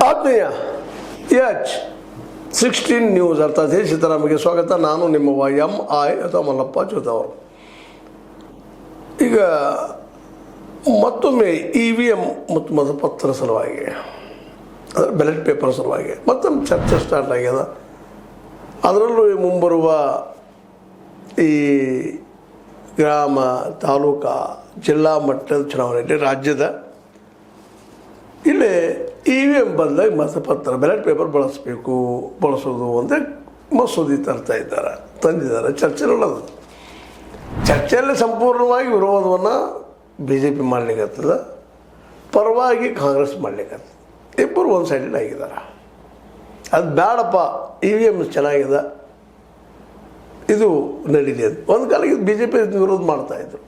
ಆತ್ಮೀಯ H16 news ಅರ್ಥಾತ್ ಸೀತಾರಾಮಗೆ ಸ್ವಾಗತ. ನಾನು ನಿಮ್ಮ MI ಅಥವಾ ಮಲ್ಲಪ್ಪ ಚೋತವರು. ಈಗ ಮತ್ತೊಮ್ಮೆ EVM ಮತ್ತು ಮತಪತ್ರ ಸಲುವಾಗಿ ಅದರ ಬ್ಯಾಲೆಟ್ ಪೇಪರ್ ಸಲುವಾಗಿ ಮತ್ತೊಂದು ಚರ್ಚೆ ಸ್ಟಾರ್ಟ್ ಆಗ್ಯದ. ಅದರಲ್ಲೂ ಮುಂಬರುವ ಈ ಗ್ರಾಮ ತಾಲೂಕಾ ಜಿಲ್ಲಾ ಮಟ್ಟದ ಚುನಾವಣೆಯಲ್ಲಿ ರಾಜ್ಯದ ಇಲ್ಲಿ EVM ಬಂದಾಗ ಮತಪತ್ರ ಬ್ಯಾಲೆಟ್ ಪೇಪರ್ ಬಳಸೋದು ಅಂದರೆ ಮಸೂದೆ ತಂದಿದ್ದಾರೆ. ಚರ್ಚೆಗಳದು ಚರ್ಚೆಯಲ್ಲಿ ಸಂಪೂರ್ಣವಾಗಿ ವಿರೋಧವನ್ನು BJP ಮಾಡಲಿಕ್ಕತ್ತದ, ಪರವಾಗಿ ಕಾಂಗ್ರೆಸ್ ಮಾಡಲಿಕ್ಕತ್ತದ. ಇಬ್ಬರು ಒಂದು ಸೈಡಲ್ಲಿ ಆಗಿದ್ದಾರೆ. ಅದು ಬೇಡಪ್ಪ, EVM ಚೆನ್ನಾಗಿದೆ, ಇದು ನಡೀಲಿ ಅಂತ ಒಂದು ಕಾಲಕ್ಕೆ BJP ವಿರೋಧ ಮಾಡ್ತಾಯಿದ್ರು.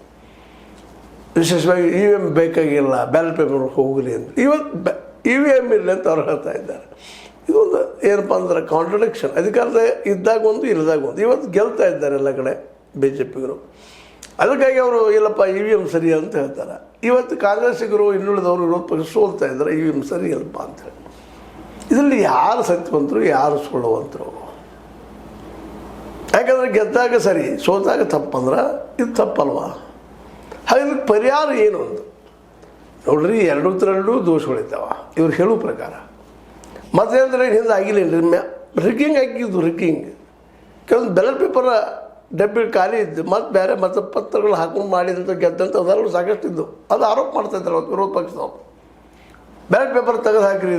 ವಿಶೇಷವಾಗಿ EVM ಬೇಕಾಗಿಲ್ಲ, ಬ್ಯಾಲೆಟ್ ಪೇಪರ್ ಹೋಗಲಿ ಅಂತ. ಇವತ್ತು EVM ಇಲ್ಲ ಅಂತ ಅವ್ರು ಹೇಳ್ತಾ ಇದ್ದಾರೆ. ಇದೊಂದು ಏನಪ್ಪ ಅಂದ್ರೆ ಕಾಂಟ್ರಡಿಕ್ಷನ್. ಅಧಿಕಾರದ ಇದ್ದಾಗ ಒಂದು ಇಲ್ಲದಾಗ ಒಂದು. ಇವತ್ತು ಗೆಲ್ತಾ ಇದ್ದಾರೆ ಎಲ್ಲ ಕಡೆ BJPಗರು. ಅದಕ್ಕಾಗಿ ಅವರು ಇಲ್ಲಪ್ಪ EVM ಸರಿ ಅಂತ ಹೇಳ್ತಾರೆ. ಇವತ್ತು ಕಾಂಗ್ರೆಸ್ಸಿಗರು ಇನ್ನುಳಿದವರು ವಿರೋಧ ಪಕ್ಷ ಸೋಲ್ತಾ ಇದ್ದಾರೆ, EVM ಸರಿ ಇಲ್ಲಪ್ಪ ಅಂತೇಳಿ. ಇದರಲ್ಲಿ ಯಾರು ಸತ್ಯವಂತರು ಯಾರು ಸುಳ್ಳುವಂತರು? ಯಾಕಂದರೆ ಗೆದ್ದಾಗ ಸರಿ, ಸೋತಾಗ ತಪ್ಪಂದ್ರೆ ಇದು ತಪ್ಪಲ್ವಾ? ಹಾಗಾದ್ರೆ ಪರಿಹಾರ ಏನು ಅಂತ ನೋಡ್ರಿ. ಎರಡೂ ದೋಷಗಳಿದ್ದಾವೆ ಇವ್ರು ಹೇಳೋ ಪ್ರಕಾರ. ಮತ್ತೇಂದ್ರೆ ಹಿಂದೆ ಆಗಿಲ್ಲ, ರಿಗ್ಗಿಂಗ್ ಆಗಿದ್ದು. ರಿಗ್ಗಿಂಗ್ ಕೆಲವೊಂದು ಬ್ಯಾಲೆಟ್ ಪೇಪರ್ ಡಬ್ಬಿ ಖಾಲಿ ಇದ್ದು ಮತ್ತು ಬೇರೆ ಮತಪತ್ರಗಳು ಹಾಕೊಂಡು ಮಾಡಿದಂಥ ಗೆದ್ದಂಥ ಅದರಲ್ಲೂ ಸಾಕಷ್ಟು ಇದ್ದು. ಅದು ಆರೋಪ ಮಾಡ್ತಾಯಿದ್ದಾರೆ ವಿರೋಧ ಪಕ್ಷದವ್ರು. ಬ್ಯಾಲೆಟ್ ಪೇಪರ್ ತೆಗೆದು ಹಾಕಿರಿ